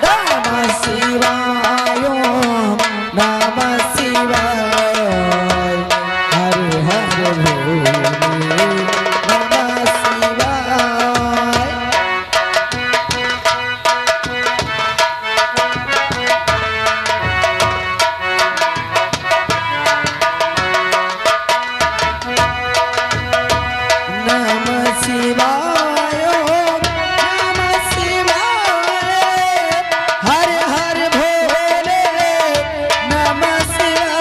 नमः शिवाय नमः शिवाय हर हर भोले नमः शिवाय। नमः शिवाय नमः शिवाय हर हर भोले नमः शिवाय।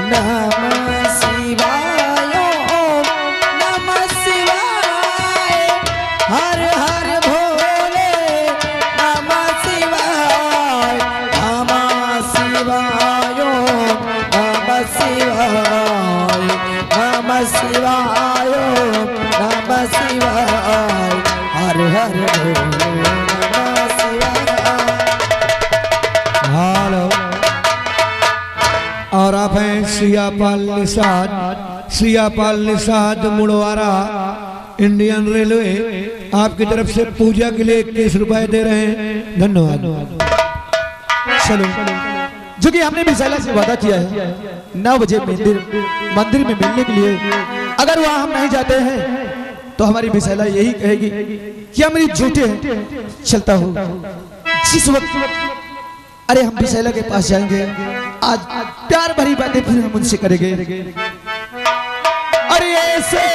नमः शिवाय नमः शिवाय हर हर भोले नमः शिवाय। नमः शिवाय नमः शिवाय नमः शिवाय नमः शिवाय हर हर भोले नमः शिवाय। हेलो। और आप हैं श्रियापाल निषाद मुड़वारा इंडियन रेलवे आपकी तरफ से पूजा के लिए 21 रुपए दे रहे हैं, धन्यवाद। चलो, जो कि हमने विशाला से वादा किया है 9 बजे मंदिर में मिलने के लिए, अगर वहां हम नहीं जाते हैं तो हमारी विशाला यही कहेगी कि हमारी झूठे हैं। चलता हूँ जिस वक्त अरे हम विशाला के पास जाएंगे, आज प्यार भरी बातें फिर हम उनसे करेंगे। अरे ऐसे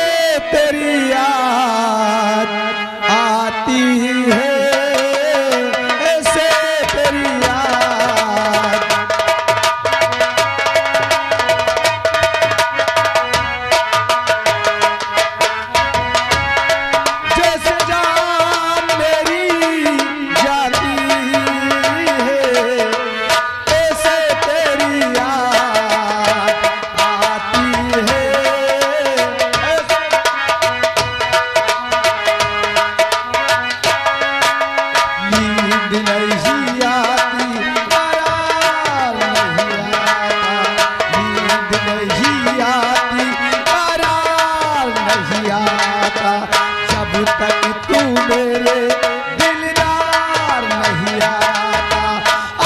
तेरी याद आती है, ऐसे तेरी याद जैसे जान मेरी जाती है, ऐसे तेरी याद आती है। नींद नहीं आती, करार नहीं आता, नींद नहीं आती, करार नहीं आता, जब तक तू मेरे दिलदार नहीं आता।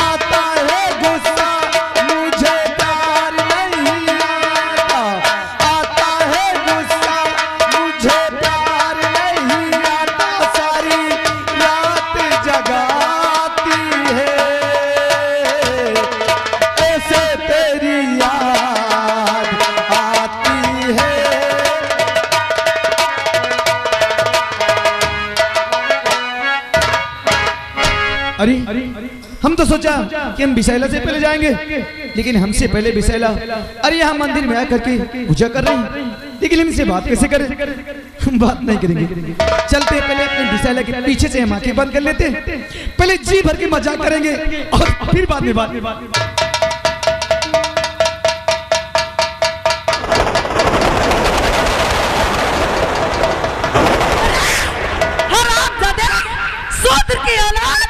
आता है गुस्सा मुझे प्यार नहीं आता, आता है गुस्सा मुझे प्यार नहीं आता, सारी रात जगाती है, ऐसे तेरी याद आती है। अरे हम तो सोचा कि हम विशाला से पहले जाएंगे, लेकिन हमसे पहले विशाला अरे यहाँ मंदिर में आकर के पूजा कर रही हैं, लेकिन इनसे बात कैसे करें? हम बात नहीं करेंगे, चलते पहले अपने विशाला के पीछे से हम आंखें बंद कर लेते हैं, पहले जी भर के मजाक करेंगे और फिर बाद में बात। सूत्र की औलाद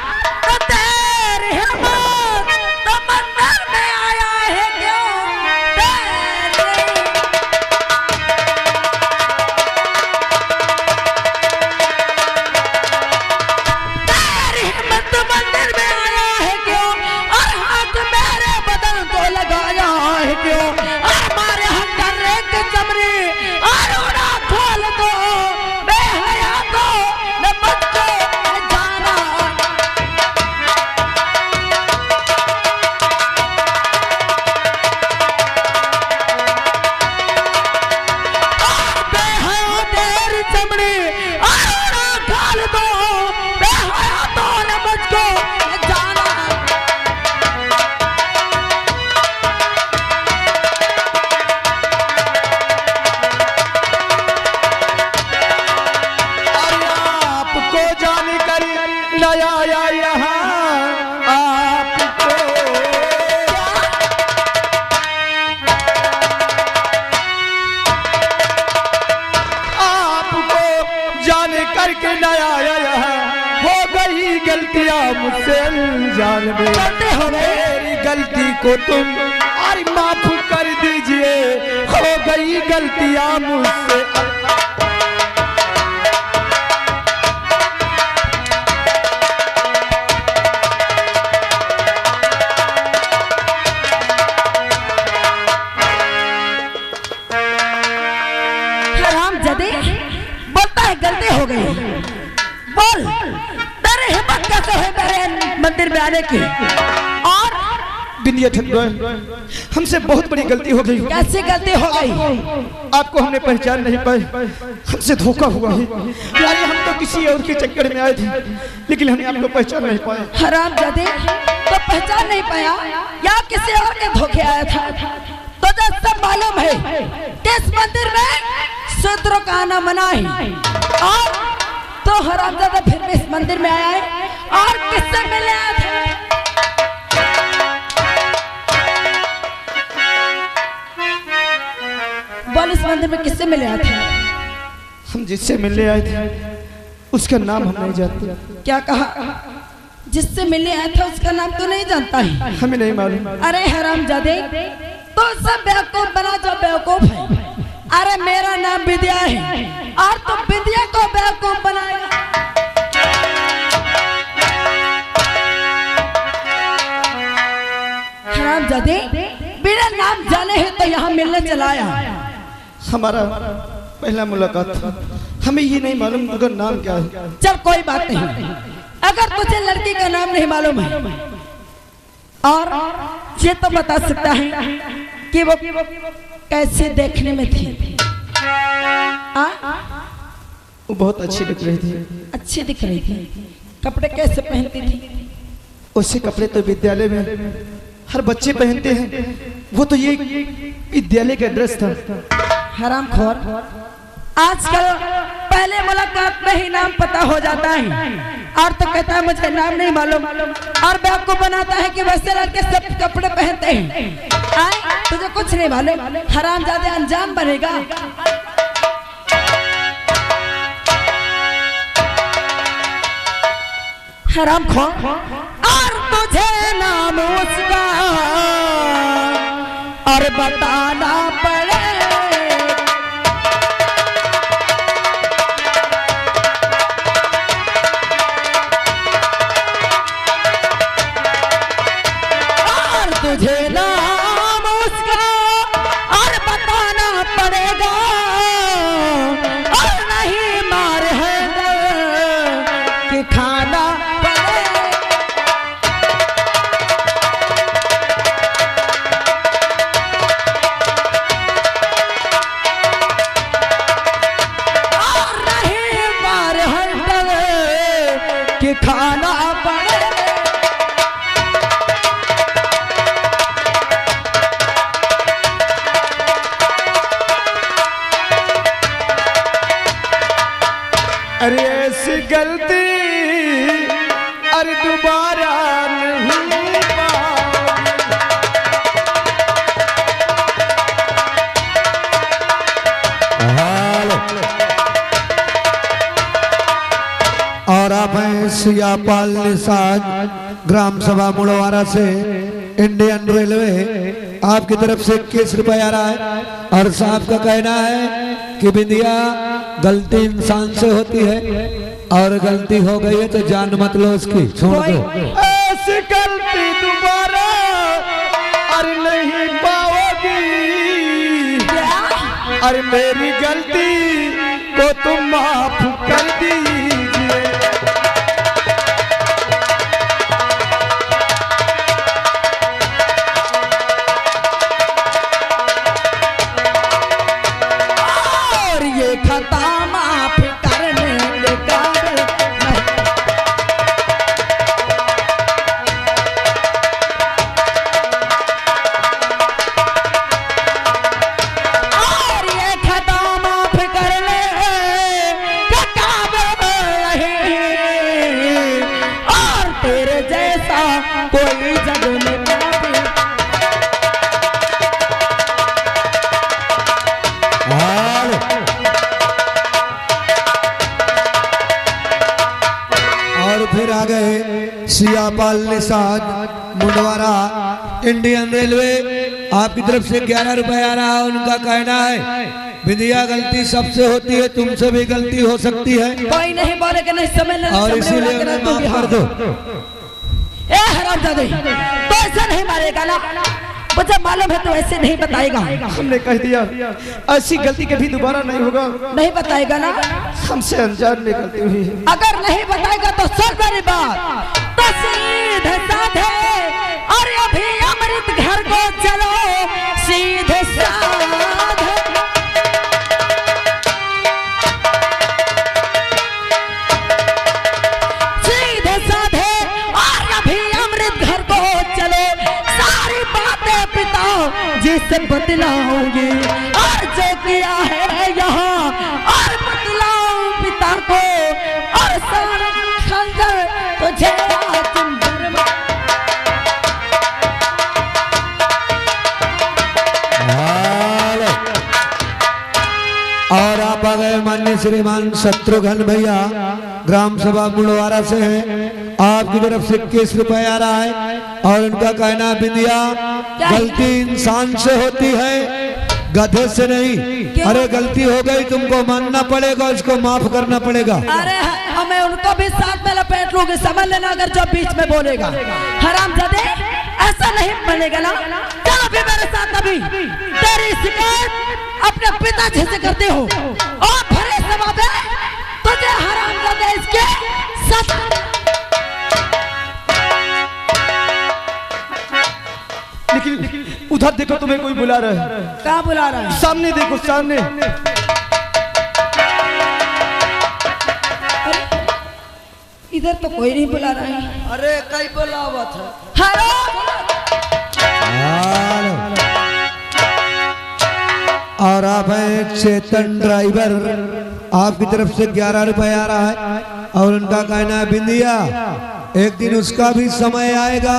तो तेरी हिम्मत तो मंदिर में आया है क्यों? तेरी हिम्मत तो मंदिर में आया है क्यों? और हाथ में में गलती हो गई। मेरी गलती को तुम और माफ कर दीजिए, हो गई गलतियां मुझसे। हरामजादे बोलता है गलती हो गई। बोल तेरी हिम्मत कैसे है मेरे मंदिर में आने की? और बिंदिया ठकुराइन, हमसे बहुत बड़ी गलती हो गई। कैसी गलती हो गई? आपको हमने पहचान नहीं पाए, हमसे धोखा हुआ है। अरे हम तो किसी और के चक्कर में आए थे, लेकिन हमने आपको पहचान नहीं पाया। हरामजादे तो पहचान नहीं पाया या किसी और के धोखे आया था? तो जो सब मालूम है किस मंदिर में शूद्रों का आना मना है, और तो हरामजादा फिर भी इस मंदिर में आया है और किससे मिले आया था? बोल इस मंदिर में किससे मिले आए थे? हम जिससे मिलने आए थे उसका नाम हम नहीं जानते। क्या कहा? जिससे मिले आया था उसका नाम तो नहीं जानता है? हमें नहीं मालूम। अरे हरामजादे तो सब बेवकूफ बना जो बेवकूफ है। अरे मेरा नाम विद्या है और तुम विद्या को बेवकूफ बनाएगा। हरामजादे बिना नाम जाने है तो यहाँ मिलने चलाया। हमारा पहला मुलाकात था, हमें ये नहीं मालूम अगर नाम क्या है। चल कोई बात नहीं, अगर तुझे लड़की का नाम नहीं मालूम है और ये तो बता सकता है कि वो कैसे देखने में थी? वो बहुत अच्छी दिख रही थी। अच्छी दिख रही थी। कपड़े कैसे पहनती थी? उससे कपड़े तो विद्यालय में हर बच्चे पहनते हैं, वो तो ये विद्यालय का ड्रेस था। हरामखोर, आजकल पहले मुलाकात में ही नाम पता हो जाता है और तो कहता है मुझे नाम नहीं मालूम, और बेवकूफ बनाता है कि वैसे लड़के सब कपड़े पहनते हैं। तुझे कुछ नहीं मालूम, हरामजादे अनजान बनेगा। हरामखोर, और तुझे नाम उसका और बताना पड़े। तुझे नाम उसका और बताना पड़ेगा, और नहीं मार है कि खाना पड़े। और नहीं मार है कि खाना पड़े। अरे ऐसी गलती अरे दोबारा नहीं पाओगे। और आप हैं सियापाल निषाद, ग्राम सभा मुड़वारा से, इंडियन रेलवे आपकी तरफ से 21 रुपए आ रहा है। और साहब का कहना है कि बिंदिया गलती इंसान से होती है, और गलती हो गई है तो जान मत लो उसकी, छोड़ दो। ऐसी गलती दोबारा अरे नहीं पाओगी। अरे मेरी गलती को तुम माफ कर दीजिए। और ये खता माफ करने का और ये खता माफ करने का काबिल नहीं। सियापाल निषाद मुंडवारा इंडियन रेलवे आपकी तरफ से 11 रुपए आ रहा है। उनका कहना है विद्या गलती सबसे होती है, तुमसे भी गलती हो सकती है कोई नहीं बोलेगा, नहीं समझ लेना, और इसीलिए उन्हें माफ कर दो। ए हरामजादे, तो ऐसा नहीं मारेगा ना, मुझे मालूम है तो ऐसे नहीं बताएगा। हमने कह दिया ऐसी गलती कभी दोबारा नहीं होगा। नहीं बताएगा ना, हमसे अनजान में गलती हुई है। अगर नहीं बताएगा तो सुन मेरी बात, तो सीधे साधे और अभी अमृत घर को चलो, सीधे साधे सीधे साधे और अभी अमृत घर को चलो, सारी बातें पिता जी से बतलाऊंगी और जो किया है यहाँ और बतलाऊं पिता को, और सारा खंजर तुझे चुंबर में। और आप आ गए माननीय श्रीमान शत्रुघ्न भैया ग्राम सभा मुंडवारा से हैं। आपकी तरफ से 21 रुपए आ रहा है और उनका कहना विद्या गलती इंसान से होती है, गधे से नहीं। अरे गलती हो गई, तुमको मानना पड़ेगा, उसको माफ करना पड़ेगा। अरे हमें उनको भी साथ में लपेट लोगे, समझ लेना अगर जो बीच में बोलेगा। हरामजादे ऐसा नहीं बनेगा ना, चलो भी मेरे साथ अभी तेरी शिकायत अपने पिताजी से करते हो और भरे सभा में तुझे हरामजादे इसके सच। लेकिन उधर देखो, तुम्हें कोई बुला रहा है। कहाँ बुला रहा है? सामने देखो, सामने। इधर तो कोई नहीं बुला रहा है। अरे कई बुलावत है। हेलो, और आप हैं चेतन ड्राइवर, आपकी तरफ से 11 रुपए आ रहा है और उनका कहना है बिंदिया एक दिन उसका भी समय आएगा,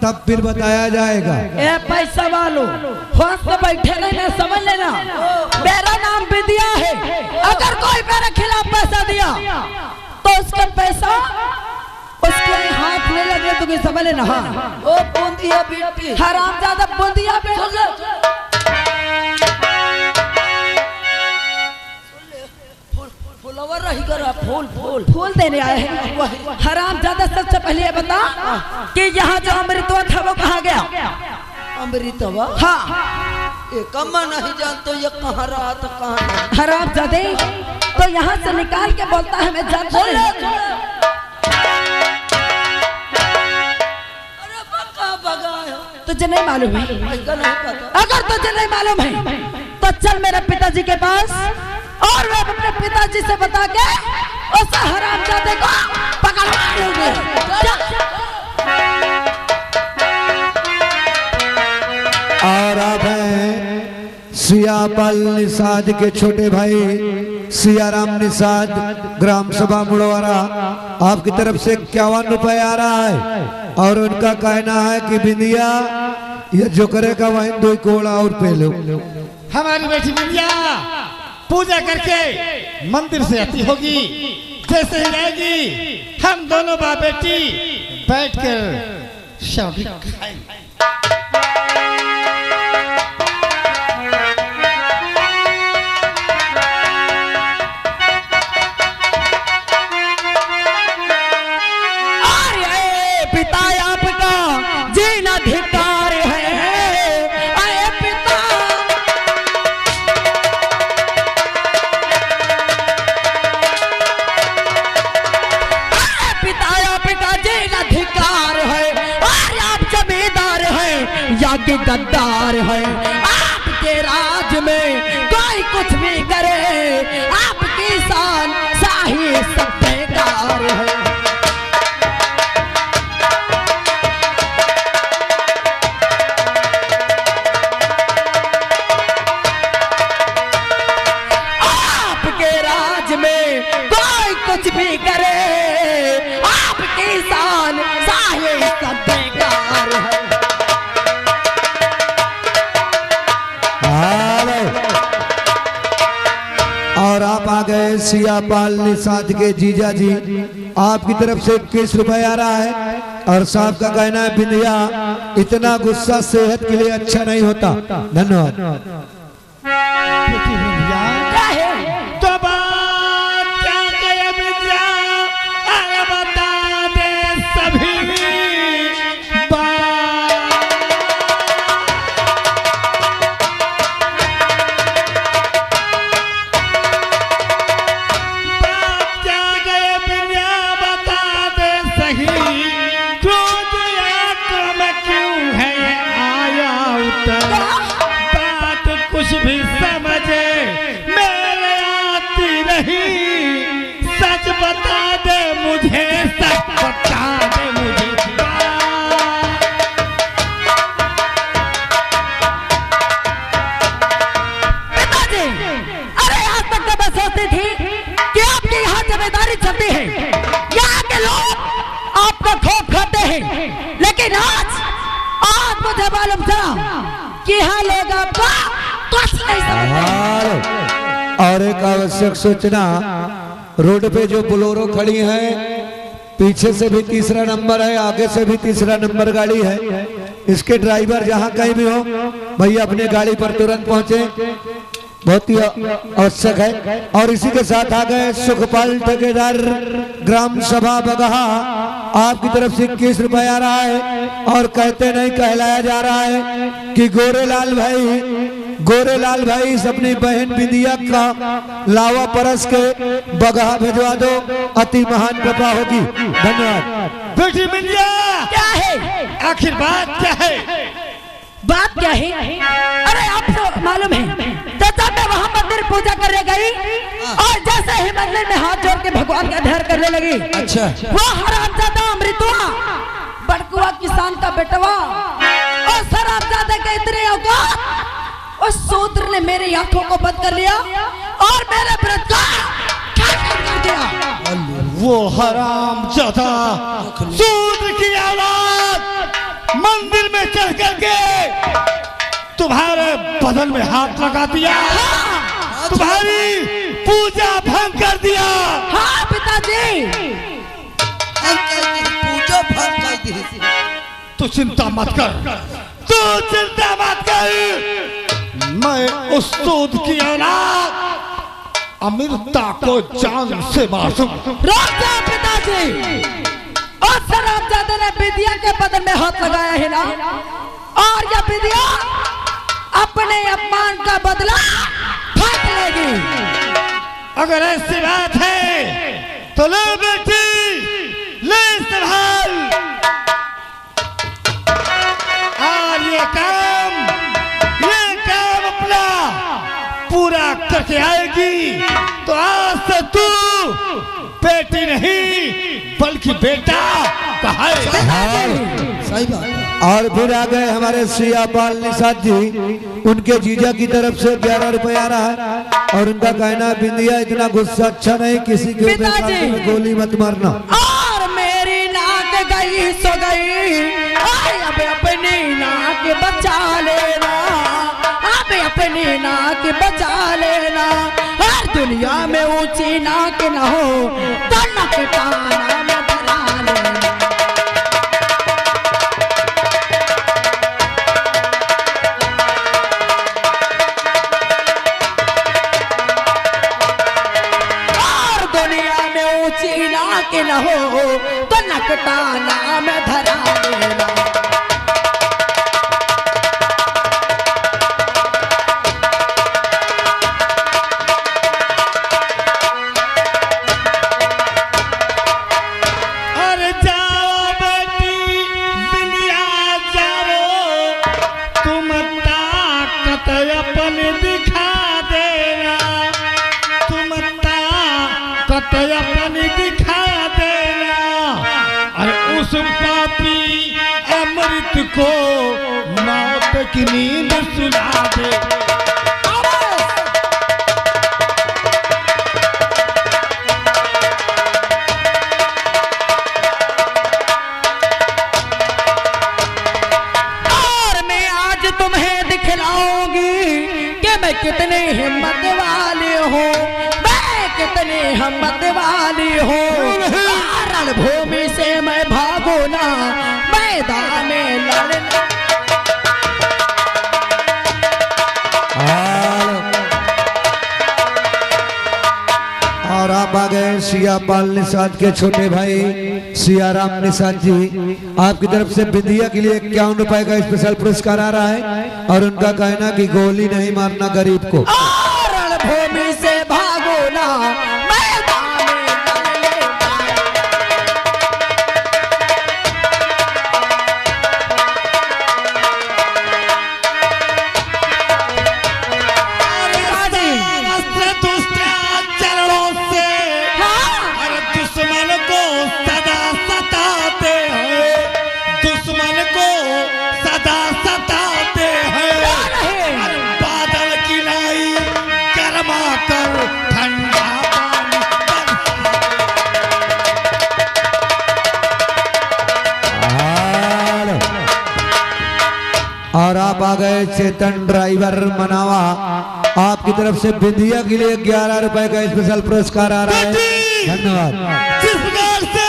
तब फिर बताया जाएगा। ए पैसा वालो होश से बैठे नहीं, मैं समझ लेना, मेरा नाम विद्या है। अगर कोई मेरे खिलाफ पैसा दिया तो उसका पैसा उसके हाथ में लगे तो कोई समझ लेना। हाँ ओ बूंदिया बेटी, हरामजादा बूंदिया बेटी, फुलवर रही करा, फूल फूल फूल देने आए हैं। हरामजादा सबसे पहले ये बता कि यहाँ जो अमृतवा था वो कहाँ गया? अमृतवा? हाँ, ये कम्मा नहीं जानते ये कहाँ रहा था कहाँ नहीं। हरामजादे तो यहाँ से निकाल के बोलता है मैं जानता नहीं। अरे बका बगाया, तुझे नहीं मालूम है? ऐसा नहीं पता। अगर तुझे नहीं मालूम है तो चल मेरे पिताजी के पास और मैं अपने पिताजी से बता के उस हरामजादे को पकड़वा लूंगी। और आप हैं सियापाल निषाद के छोटे भाई सियाराम निषाद ग्राम सभा मुंडवारा, आपकी तरफ से 51 रुपए आ रहा है और उनका कहना है कि बिंदिया ये जो करेगा वही 2 कोड़ा और पे लो। हमारी बेटी बिंदिया पूजा करके मंदिर से आती होगी, जैसे ही रहेगी हम दोनों बाप बेटी बैठकर शादी खाएंगे। पिता आपका जीना धिक्कार है, आए पिता पिता आपका जीना धिक्कार है, और आप जमींदार हैं या कि गद्दार हैं। आपके राज में कोई कुछ भी करे, आपकी शान शाही सब बेकार है। कुछ भी करे आपकी शान शाही सब बेकार है। गए सियापाल निषाद के जीजा जी, आपकी तरफ से 21 रुपए आ रहा है। और साहब का कहना है बिंदिया इतना गुस्सा सेहत के लिए अच्छा नहीं होता। धन्यवाद। बेटी बिंदिया क्या है? तो बात क्या कहे बिंदिया, अरे बता दे सभी कुछ भी समझे मेरे आती नहीं, सच बता दे मुझे, सच बता दे मुझे। पिताजी, अरे आज तक तो मैं सोचती थी कि आपकी यहाँ जिम्मेदारी चलती है, यहाँ के लोग आपका खोप खाते हैं, लेकिन आज मुझे मालूम चला कि यहाँ लोग आपका कुछ नहीं समझते। और एक आवश्यक सूचना, रोड पे जो बोलेरो खड़ी है, पीछे से भी तीसरा नंबर है, आगे से भी तीसरा नंबर गाड़ी है। इसके ड्राइवर जहां कहीं भी हो भैया अपने गाड़ी पर तुरंत पहुंचे, बहुत ही आवश्यक है। और इसी के साथ आ गए सुखपाल ठेकेदार ग्राम सभा बगहा, आपकी तरफ से 21 रुपए आ रहा है। और कहते नहीं कहलाया जा रहा है कि गोरेलाल भाई अपनी बहन बिंदिया का लावा परस के बगहा भिजवा दो, अति महान कृपा होगी। धन्यवाद। बेटी बिंदिया क्या है आखिर बात क्या है? बात क्या है? अरे आपको मालूम है चाचा, मैं वहाँ मंदिर पूजा करने गई और जैसे ही मंदिर में हाथ जोड़ के भगवान का ध्यान करने लगी, अच्छा वो हरामजादा अमृतवा बड़कुआ किसान का बेटवा और शराबजादे के इतने औकात, उस शूद्र ने मेरी आंखों को बंद कर लिया और मेरे व्रत का कर दिया। वो हरामजादा शूद्र की औलाद मंदिर में चढ़ करके तुम्हारे बदन में हाथ लगा दिया, तुम्हारी पूजा भंग कर दिया। हाँ पिताजी, पूजा भंग कर दी। तू चिंता मत कर, तू चिंता मत कर। मैं उस सूद की औलाद अमृता को जान से मार दूंगा। रोक जाओ पिताजी। और शराबजादे ने बिंदिया के बदन में हाथ लगाया है ना, और यह बिंदिया अपने अपमान का बदला फेंक लेगी। अगर ऐसी बात है तो ले बेटी, ले संभाल, और ये काम अपना पूरा करके आएगी तो आज से तू बेटी नहीं बल्कि बेटा कहाएगा। सही बात है। और फिर आ गए हमारे सियापाल निषाद जी, उनके जीजा की तरफ से 11 रुपए आ रहा है। और उनका कहना बिंदिया इतना गुस्सा अच्छा नहीं, किसी के पिताजी। में गोली मत मारना। और मेरी नाक गई सो गई, अब अपनी नाक बचा लेना, अब अपनी नाक बचा लेना। हर दुनिया में ऊंची नाक न हो तो नकटाना में धरा लेना। और दुनिया में ऊंची नाक न हो तो नकटाना में धरा लेना। अपनी दिखा देना, अरे उस पापी अमृत को मौत की नींद सुला दे। और मैं आज तुम्हें दिखलाऊंगी कि मैं कितनी हिम्मत वाली हूँ, मैं कितनी में हम मतवाली हो, रणभूमि से मैं भागू ना, मैदान में लड़ना। और आप आ गए सियापाल निषाद के छोटे भाई सियाराम निषाद जी। आपकी तरफ से विद्या के लिए 51 रुपए का स्पेशल पुरस्कार आ रहा है और उनका कहना कि गोली नहीं मारना गरीब को। रणभूमि से भागो ना, मैदान में लड़ना। अस्त्र दूसरे चरणों से हर दुश्मन को सदा सताते हैं, दुश्मन को सदा सताते हैं। हर बादल की लाई गरमा कर ठंडा पानी और आप आ गए चेतन ड्राइवर मनावा। आपकी तरफ से विद्या के लिए 11 रुपए का स्पेशल पुरस्कार आ रहा है। धन्यवाद। जिस प्रकार से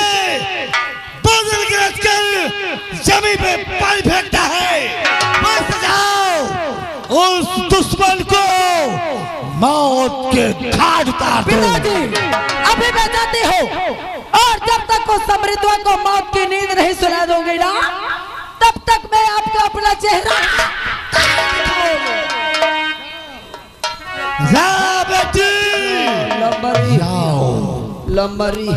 बादल गरज कर जमीन पे पानी फेंकता है, मैं सजाओ उस दुश्मन को मौत के घाट उतार दो। पिताजी अभी बचाते हो, और जब तक उस समृद्धवा को मौत की नींद नहीं सुना दोगे ना, तब तक मैं आपका अपना चेहरा जा बेटी लंबरी लंबरी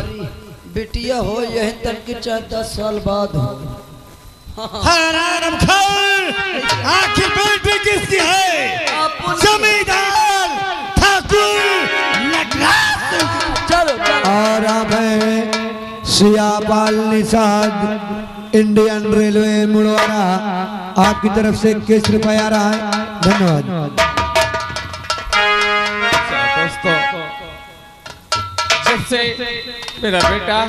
बिटिया हो, यही तक के 10 साल बाद हो। हराम खोर, आखिर बेटी किसकी है? जमींदार ठाकुर नटराज। चलो चलो। और आप हैं सियापाल निषाद इंडियन रेलवे मुड़वारा। आपकी तरफ से 21 रुपए आ रहा है। धन्यवाद। दोस्तों, जब से मेरा बेटा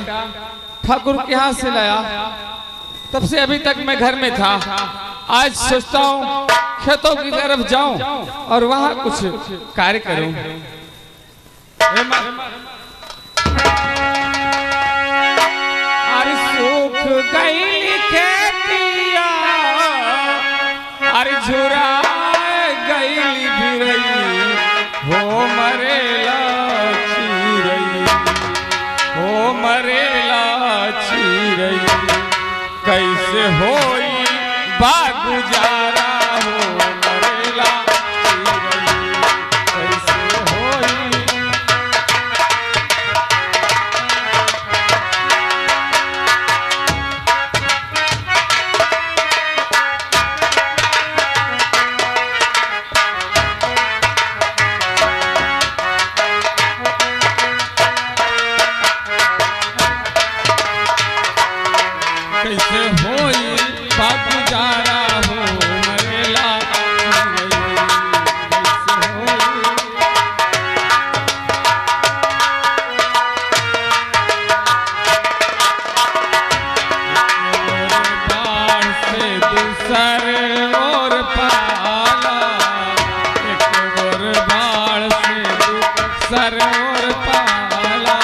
ठाकुर के यहाँ से लाया, तब से अभी तक मैं घर में था। आज सोचता हूँ खेतों की तरफ जाऊं और वहाँ कुछ कार्य करूं। अरे सूख गई खेतिया, अरे झुरा गई भिरई, हो मरेला चिरई, हो मरेला चिरई, कैसे होई बागुजारा, हो मरेला चिरई, कैसे होई। कैसे होई बागुजारा, हो मरेला चिरई, कैसे होई। बाढ़ से दूसरे और पाला, एक और बाढ़ से दूसरे और पाला,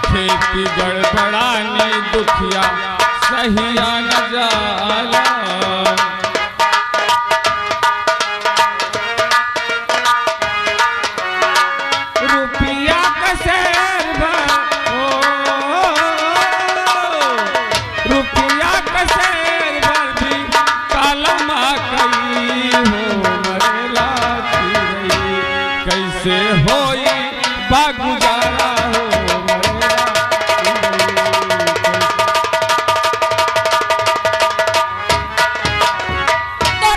खेती गड़बड़ाने दुखिया सहिया न जाला। रुपया का शेर भर, रुपया का शेर भर भी कालमा कई, हो मरेला चिरई, कैसे होई बागुजारा, हो मरेला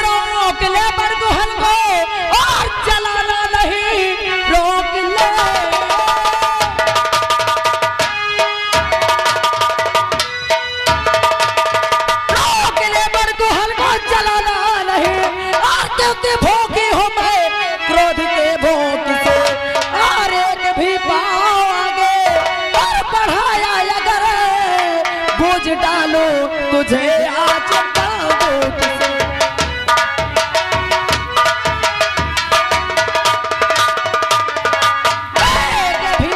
रोक ले बरगुहल को, और चलाना नहीं, रोक ले। रोक ले बरगुहल को, चलाना नहीं, और क्योंकि भूखी हूँ मैं क्रोध के भूख से, और एक भी पाँव आगे और बढ़ाया अगर, बुझ डालो तुझे आज ताबूत से। एक भी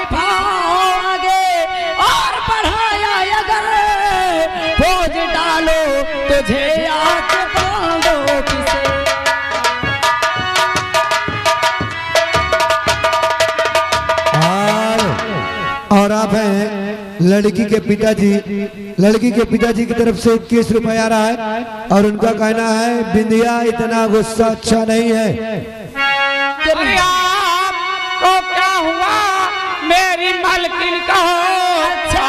लड़की के पिताजी की तरफ से 21 रुपए आ रहा है और उनका कहना है बिंदिया इतना गुस्सा अच्छा नहीं है। अरे आपको क्या हुआ मेरी मालकिन कहो। अच्छा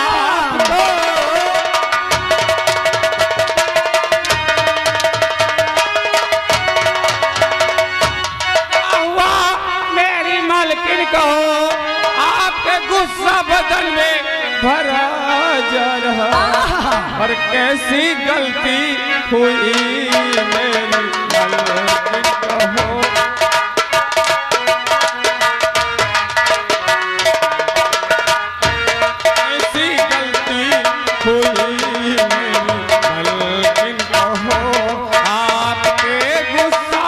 कहो आपके गुस्सा बदन में भरा जा रहा और कैसी गलती हुई मेरी मालकिन कहो। कैसी गलती हुई मेरी मालकिन कहो आपके गुस्सा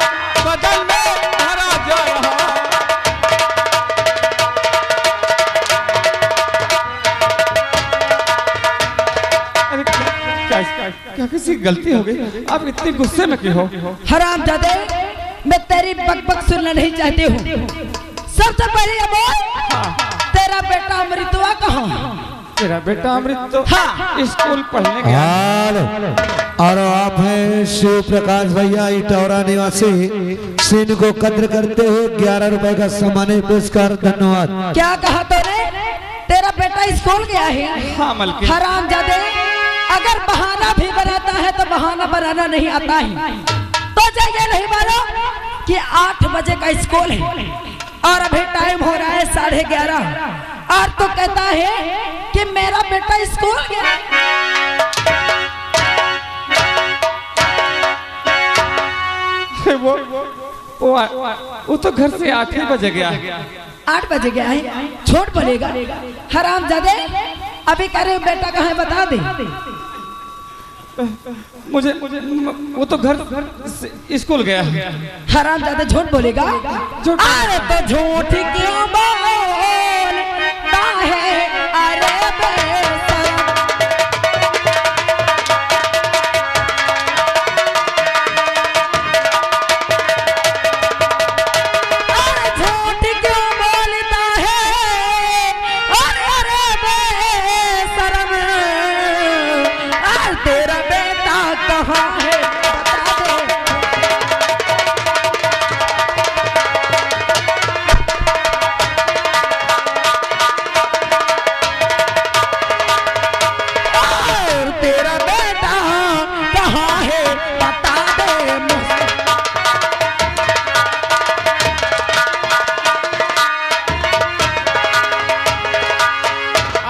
बदन में भरा जा रहा। क्या किसी गलती हो गई? आप इतने गुस्से में क्यों हो? हरामजादे, मैं तेरी बकबक सुनना नहीं चाहती हूँ। सबसे पहले ये बोल, तेरा बेटा अमृतवा कहाँ? तेरा बेटा अमृत तो हाँ। स्कूल पढ़ने गया। और आप हैं शिव प्रकाश भैया इटौरा निवासी, सिन को कद्र करते हुए 11 रुपए का सम्मानित पुरस्कार। धन्यवाद। क्या कहा तूने? तेरा बेटा स्कूल गया है? हाँ मलकिन। हरामजादे, अगर बहाना भी बनाता है तो बहाना बनाना नहीं आता है। तो ये नहीं मालूम कि 8 बजे का स्कूल है और अभी टाइम हो रहा है 11:30 और तो कहता है कि मेरा बेटा स्कूल गया। वो तो घर से 8 बजे गया। 8 बजे गया है, छोट बोलेगा। हरामजादे, अभी कह रहे बेटा कहाँ है बता दे। मुझे वो तो घर से स्कूल गया। हरामजादे झूठ बोलेगा। अरे तो झूठ क्यों बोलता है? अरे बेशरम, अरे झूठ क्यों बोलता है? अरे बेशरम, अरे तेरा बेटा कहाँ है बता दे। और तेरा बेटा कहाँ है बता दे मुझसे।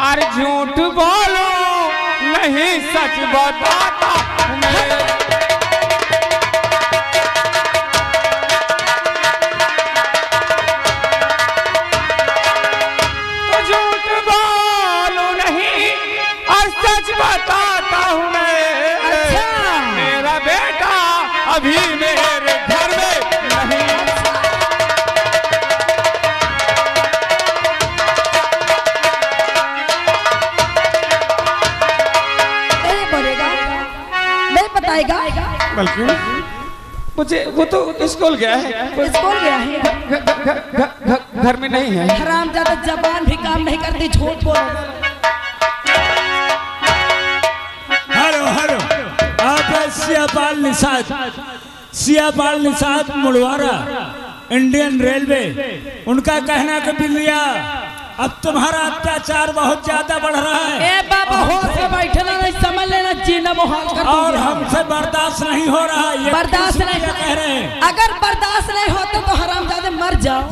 और झूठ बोलो नहीं सच बताता मैं। तो झूठ बोलो नहीं और सच बताता हूँ मैं। अच्छा। मेरा बेटा अभी मेरे घर में नहीं। नहीं बोलेगा, नहीं बताएगा। बल्कि मुझे वो तो स्कूल गया है। स्कूल गया है, घर में नहीं है। हरामजादा जबान भी काम नहीं करती, झूठ बोल। हेलो हेलो, आप सियापाल निषाद मुड़वारा इंडियन रेलवे। उनका कहना कि बिल्लिया अब तुम्हारा अत्याचार बहुत ज्यादा बढ़ रहा है। ए बाबा होश में बैठना नहीं, समझ लेना जीना मुहाल कर और दूंगा। हमसे बर्दाश्त नहीं हो रहा। ये बर्दाश्त नहीं कह रहे हैं। अगर बर्दाश्त नहीं होता तो हरामजादे मर जाओ।